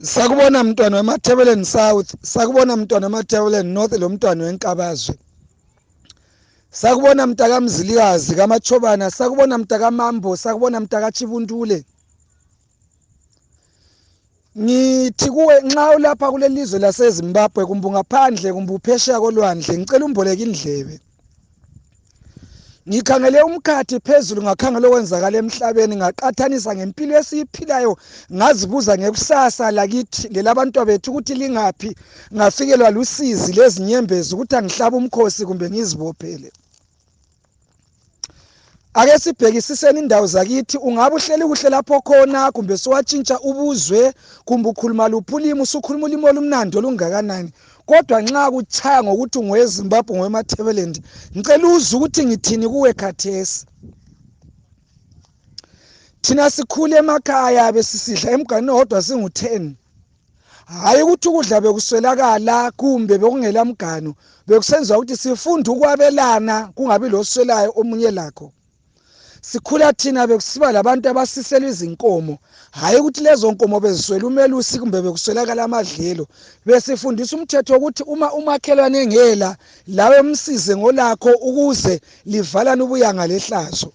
Sakubona mntwana weMatebeleland South, sakubona mntwana weMatebeleland North lo mntwana weNkabazwe. Sakubona mntaka Mzilikazi kaMachobana, sakubona mntaka Mambo, sakubona mntaka Chibuntule. Ngithi kuwe nxa ulapha kule lizwe laseZimbabwe kumbe ngaphandle kumbe uphesheya kolwandle ngicela umboleke indlebe. Ngikhangele umkhathi phezulu ngakhangela okwenzakala emhlabeni ngaqathanisa ngempilo esiyiphilayo ngazibuza ngekusasa lakithi lelabantu bethu ukuthi lingaphi ngafikelwa lusizi lezinyembezi ukuthi angihlaba umkhosi kumbe ngizibophele. Ake sibhekisiseni indawo zakithi ungabe uhleli kuhle lapho khona kumbe siwatshintsha ubuzwe kumbe ukhuluma luphulimo usukhuluma ulimo olumnandi olungakanani. Kodwa nxa kuchaya ngokuthi ungoweZimbabwe ngoweMatebeleland ngicela uzwe ukuthi ngithini kuwe khathesi. Thina sikhule emakhaya besisidla emganwini odwa singu-10. Hayi ukuthi ukudla bekuswelakala kumbe bekungela mganu, bekusenziwa ukuthi sifunde ukwabelana kungabi loswelayo omunye lakho. Sikhula thina bekusiba labantu abasiselwa izinkomo, hayi ukuthi lezo nkomo beziswela umelusi kumbe bekuswelakala amadlelo. Besifundisa umthetho ukuthi uma umakhelwane engela lawe msize ngolakho ukuze livalane ubuyanga lehlazo.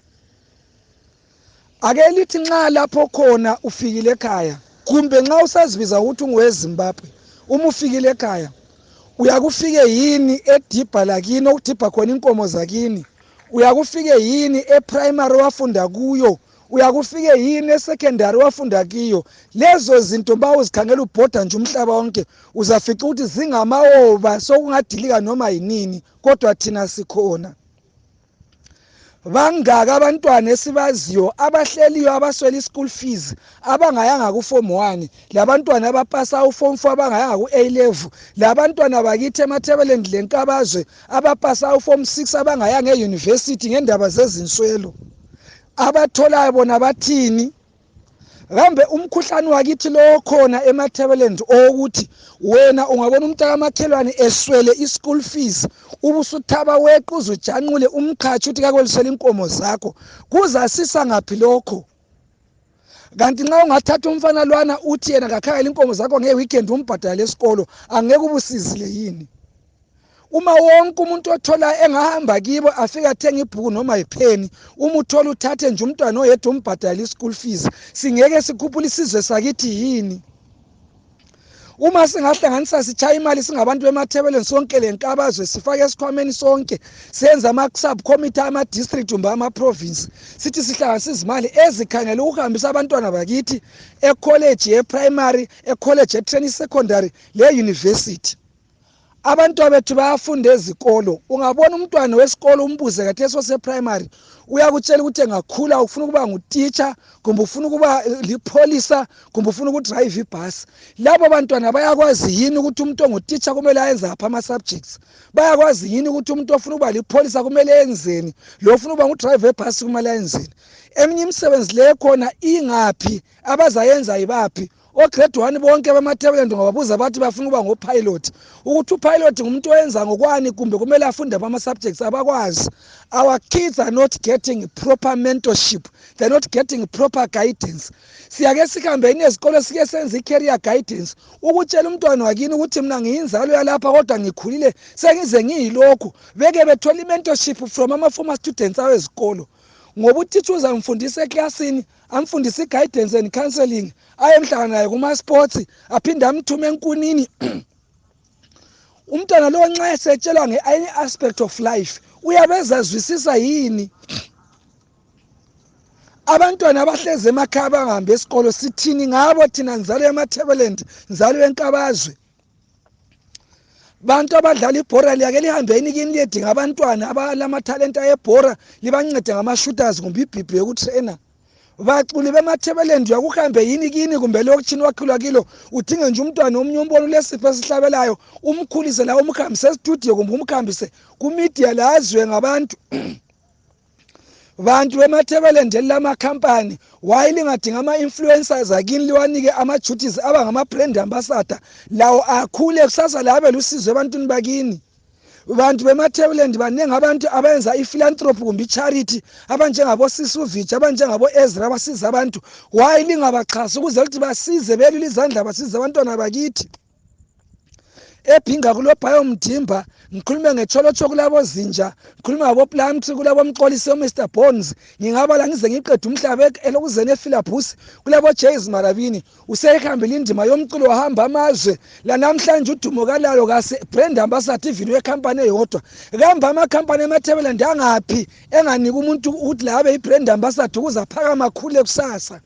Ake lithi nxa lapho khona ufikile ekhaya kumbe nxa usazibiza ukuthi ungoweZimbabwe, uma ufikile ekhaya uyakufike yini edibha lakini okudibha khona inkomo zakini? Uyakufike yini eprimary wafunda kuyo? Uyakufike yini esecondary wafunda kiyo? Lezo zinto bawuzikhangela ubhoda nje umhlaba wonke uzafica ukuthi zingamawoba sokungadilika noma yinini, kodwa thina sikhona. Bangaka abantwana esibaziyo abahleliyo abaswela ischool fees abangayanga ku form 1, labantwana abapasa u form 4 abangayanga ku A level, labantwana bakithi eMatebeleland leNkabazwe abapasa u form 6 abangayanga euniversity ngendaba zezinswelo. Abatholayo bona bathini? Kambe umkhuhlane wakithi lo khona eMatebeleland ukuthi wena ungabona umntaka makhelwane eswele ischool fees ubusuthaba weqa uzujanqule umkhathi uthi kakwelisela inkomo zakho, kuzasisa ngaphi lokho? Kanti nxa ungathatha umfana lwana uthi yena kakhangela inkomo zakho ngeweekend umbhadala esikolo, angeke ubusizile yini? Uma wonke umuntu othola engahamba kibo afika athenga ibhuku noma ipheni, uma uthola uthathe nje umntwana oyedwa umbhadala ischool fees, singeke sikhuphule isizwe sakithi yini? Uma singahlanganisa sichaya imali singabantu beMatebeleland sonke leNkabazwe sifake esikhwameni sonke, senza ama-sub committee ama-district kumbe ama-province, sithi sihlanganisa izimali ezikhangela ukuhambisa abantwana bakithi ekholeji ye-primary, ekholeji ye-training secondary le-university. Abantwana bethu bayafunda ezikolo. Ungabona umntwana wesikolo umbuze khathesi oseprimary uyakutshela ukuthi engakhula ufuna ukuba ngutitsha kumbe ufuna ukuba lipholisa kumbe ufuna ukudrive ibhasi. Labo bantwana bayakwazi yini ukuthi umuntu ongutitsha kumele ayenze apha ama-subjects? Bayakwazi yini ukuthi umuntu ofuna ukuba lipholisa kumele yenzeni? Lo ofuna ukuba ngudrive ebhasi kumele yenzeni? Eminye imisebenzi le khona ingaphi? Abazayenza yibaphi? Grade 1 bonke beMatebeleland ngababuza bathi bafuna ukuba ngopilot. Ukuthi upilot ngumuntu oyenza ngokwani kumbe kumele afunde ama-subjects abakwazi. Our kids are not getting proper mentorship. They're not getting proper guidance. Siyake sikhambeni ezikolo sike senza i-career guidance ukutshela umntwana wakini ukuthi mina ngiyinzalo yalapha kodwa ngikhulile sengize ngiyilokhu. Beke bethola i-mentorship from ama-former students awezikolo. Ngoba utitsha uzamfundisa eklasini, amfundisa i-guidance and counseling, ayemhlangana naye kuma-sports, aphinde amthume enkunini. Umntwana lo nxa esetshelwa nge-any aspect of life uyabezazwisisa yini? Abantwana abahlezi emakhaya bangahambi esikolo sithini ngabo thina nzalo yeMatebeleland, nzalo yeNkabazwe? Bantu abadlala ibhora liyake lihambeni kini liyedinga abantwana abalamatalenta ebhora libancede ngama-shooters kumbe ibhibhi yokutrainer. Baculi beMatebeleland uyakuhambe yini kini kumbe lokutshini wakhulwa kilo udinge nje umntwana omunye umbona ulesipho esihlabelayo umkhulise la umkhambise estudio kumbe umkhambise kumedia la azwe ngabantu? Bantu beMatebeleland elamakhampani why lingadinga ama-influencers akini liwanike ama-duties abangama-brand ambassador lawo akhule kusasa la abe lusizo ebantwini bakini? Bantu beMatebeleland baningi abantu abenza i-philanthropy kumbe i-charity abanjengabo Sisuvich abanjengabo Ezra abasiza abantu. Why lingabaxhasi ukuze ukuthi basize belule izandla basize abantwana bakithi? Ephinga kulo Bhayomdimba ngikhuluma ngecholotsho kulabo Zinja, ngikhuluma ngabo Plumtree kulabo Mxolisi Mr Bones, ngingabala ngize ngiqeda umhlaba elokuzene ePhilabus kulabo Jays Marabini. Useyihambile indima yomculo wahamba amazwe la namhlanje udumo kalalo kase brand ambassador even wecompany eyodwa. Kamba amakhampani eMatebeleland angaphi enganika umuntu ukuthi la abe ibrand ambassador ukuze aphakama khule kusasa.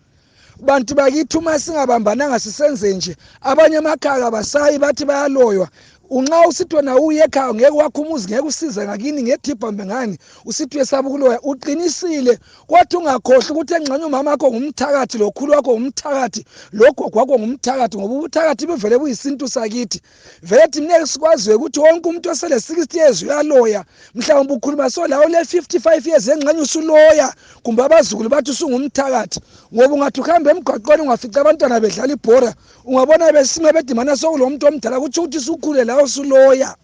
Bantu bakithi uma singabambananga sisenze nje abanye emakhaya basayi bathi bayaloywa. Unxa usithi wena uye ekhaya ngeke wakho umuzi ngeke usize ngakini ngethipha mbengani usithi uyesaba ukuloya uqinisile kwathi ungakhohle ukuthi engxanye umama wakho ngumthakathi lokhulu wakho ngumthakathi logogo wakho ngumthakathi ngoba ubuthakathi bevele buyisintu sakithi. Vele thina sikwazi ukuthi wonke umuntu osele 60 years uyaloya mhlawumbe ukhuluma so lawo le 55 years engxanye usuloya kumbe abazukulu bathi usungumthakathi ngoba ungathi ukhamba emgwaqweni ungafica abantwana bedlala ibhora ungabona besime bedimana sokulomuntu omdala kuthi uthi sukhule usuloya.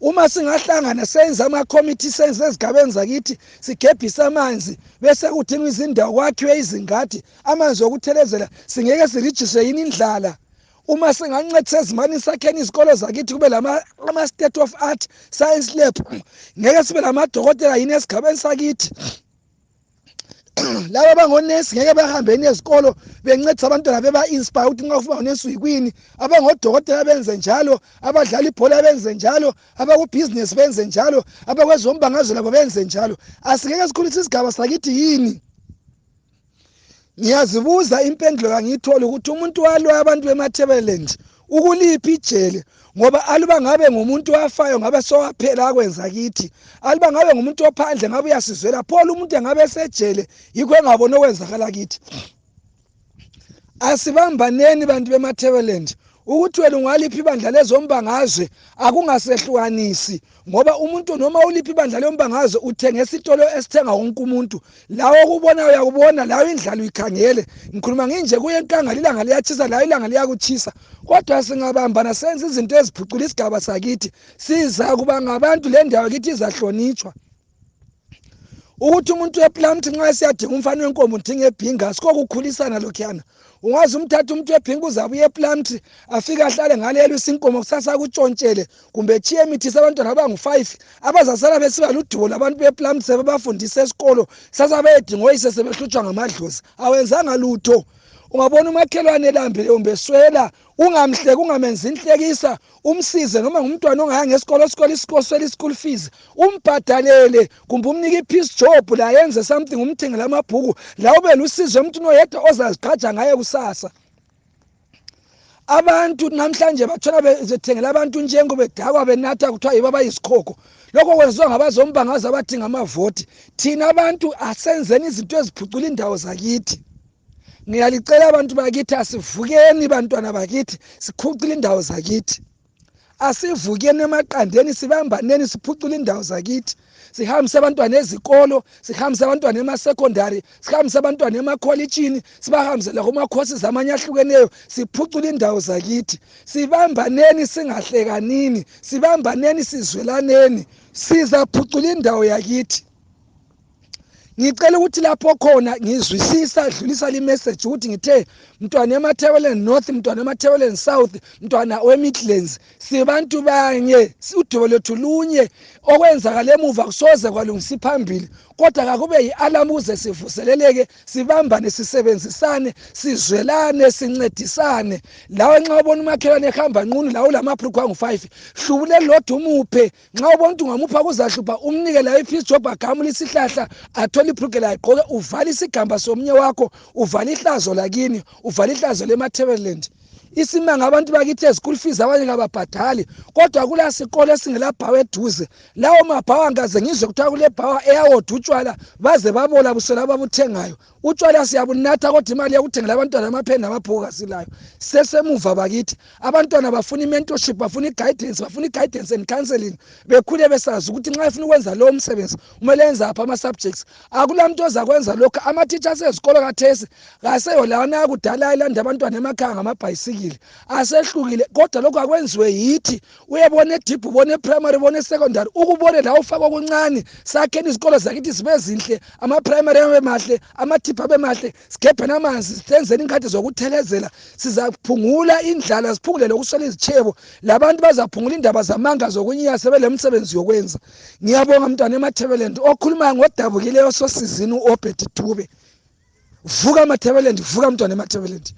Uma singahlangana senza ama-committee senze ezigabeni zakithi sigebhisa amanzi bese kudingwa izindawo kwakhiwe izingadi amanzi okuthelezela singeke sirijiswe yini indlala. Uma singancedisa ezimani sakheni izikolo zakithi kube ama state of art science lab ngeke sibe lamadokotela yini esigabeni sakithi. Laba abangonesi ngeke bahambeni ezikolo bencedisa abantwana beba-inspire ukuthi nxa ufuna unesi uyikwini. Abangodokotela benze njalo, abadlala ibhola benze njalo, abakubhizinesi benze njalo, abakwezombangazwe labo benze njalo. Asingeke sikhulise isigaba sakithi yini? Ngiyazibuza impendulo kangiyitholi ukuthi umuntu waloya abantu beMatebeleland ukuliphi ijele ngoba aluba ngabe ngumuntu wafayo ngabe sowaphela akwenza kithi. Aluba ngabe ngumuntu ophandle ngabe uyasizwela phola umuntu engabe esejele yikho engabona okwenzakala kithi. Asibambaneni bantu beMatebeleland ukuthi wena ungaliphi ibandla lezombangazwe akungasehlukanisi ngoba umuntu noma uliphi ibandla lezombangazwe uthengesa isitolo esithenga wonke umuntu. Lawo okubona uyakubona lawo indlala uyikhangele. Ngikhuluma nginje kuye enkangala ilanga liyachisa lawo ilanga liyakuchisa. Kodwa singabambana senze izinto eziphucula isigaba sakithi siza kuba ngabantu le ndawo kithi izahlonitshwa. Ukuthi umuntu wePlumtree nxa siyadinga umfana wenkomo udinga ebhinga sikokukhulisana lokhuyana. Ungazi umthatha umuntu webhinga uzabuye ePlumtree afike ahlale ngalelo isinkomo kusasa kutshontshele kumbe chiye emithi sabantwana abangu5 abazasala besiba ludubo labantu bePlumtree sebebafundisa esikolo sasa bayedinga oyise sebehlutshwa ngamadlozi awenzanga lutho. Ungabona umakhelwane elambile umbeswela ungamhleki ungamenzi inhlekisa umsize noma ngumntwana ongayanga esikolo swela school fees umbhadalele kumbe umnike ipeace job la yenze something umthengele amabhuku la ube lusizo umuntu oyedwa ozazigqaja ngaye kusasa. Abantu namhlanje bathola bezethengela abantu njengo bedakwa benatha kuthiwa yibo abayisikhoko. Lokho kwenziwa ngabazombangaza abadinga amavoti. Thina abantu asenzeni izinto eziphucula indawo zakithi. Ngiyalicela abantu bakithi asivukeni bantwana bakithi sikhucule indawo zakithi. Asivukeni emaqandeni sibambaneni siphucule indawo zakithi. Sihambise abantwana ezikolo, sihambise abantwana emasecondary, sihambise abantwana emakholejini, sibahambise la kumakhosi zamanye ahlukeneyo siphucule indawo zakithi. Sibambaneni singahlekanini, sibambaneni sizwelaneni, sizaphucula indawo yakithi. Ngicela ukuthi lapho khona ngizwisisa dlulisa le message ukuthi ngithe mntwana eMatebeleland North mntwana eMatebeleland South mntwana weMidlands sibantu banye udubo lethu lunye okwenzakala emuva kusoze kwalungisa phambili kodwa akube yialarm uze sivuseleleke sibambane sisebenzisane sizwelane sincedisane. Lawe nxa ubona umakhelwane ehamba nqunu lawo lamabhuku angu5 hlubule lodwa umuphe nxa ubona ukuthi ungamupha kuzahlupha umnike la ipeace job agamula isihlahla athola ibhuku la igqoke uvala isigamba somnye wakho uvala ihlazo lakini uvala ihlazo leMatebeleland. Isimanga abantu bakithi school fees abanye ngababhadali kodwa kula sikole esingelabhawa eduze lawo mabhawa ngaze ngizwe kuthiwa kule bhawa eyawodwa utshwala baze babola busela ababuthengayo utshwala siyabunatha kodwa imali yokuthengela abantwana amapheni namabhuku asilayo. Sesemuva bakithi abantwana bafuna i-mentorship, bafuna i-guidance and counseling, bekhule besazi ukuthi nxa efuna ukwenza lowo msebenzi kumele enze apha ama-subjects. Akulamuntu ozakwenza lokho. Ama-teachers ezikolo kathesi kaseyo lawana akudala ayelanda abantwana emakhaya ngamabhayisikili, asehlukile. Kodwa lokho akwenziwe yithi. Uyebona edip, ubone e-primary, ubone e-secondary, ukubone la ufaka okuncane. Sakheni izikolo zakithi zibe zinhle, ama-primary abe mahle, ama-tip abe mahle, sigebhe namanzi, senzeni inkhathi zokuthelezela. Sizaphungula indlala, siphungule lokuswela izitshebo. Labantu bazaphungula indaba zamanga zokunyiya sebele msebenzi yokwenza. Ngiyabonga mntwana eMatebeleland okhuluma ngodabukileyo sosizini uObert Dube. Vuka Matebeleland, vuka mntwana eMatebeleland.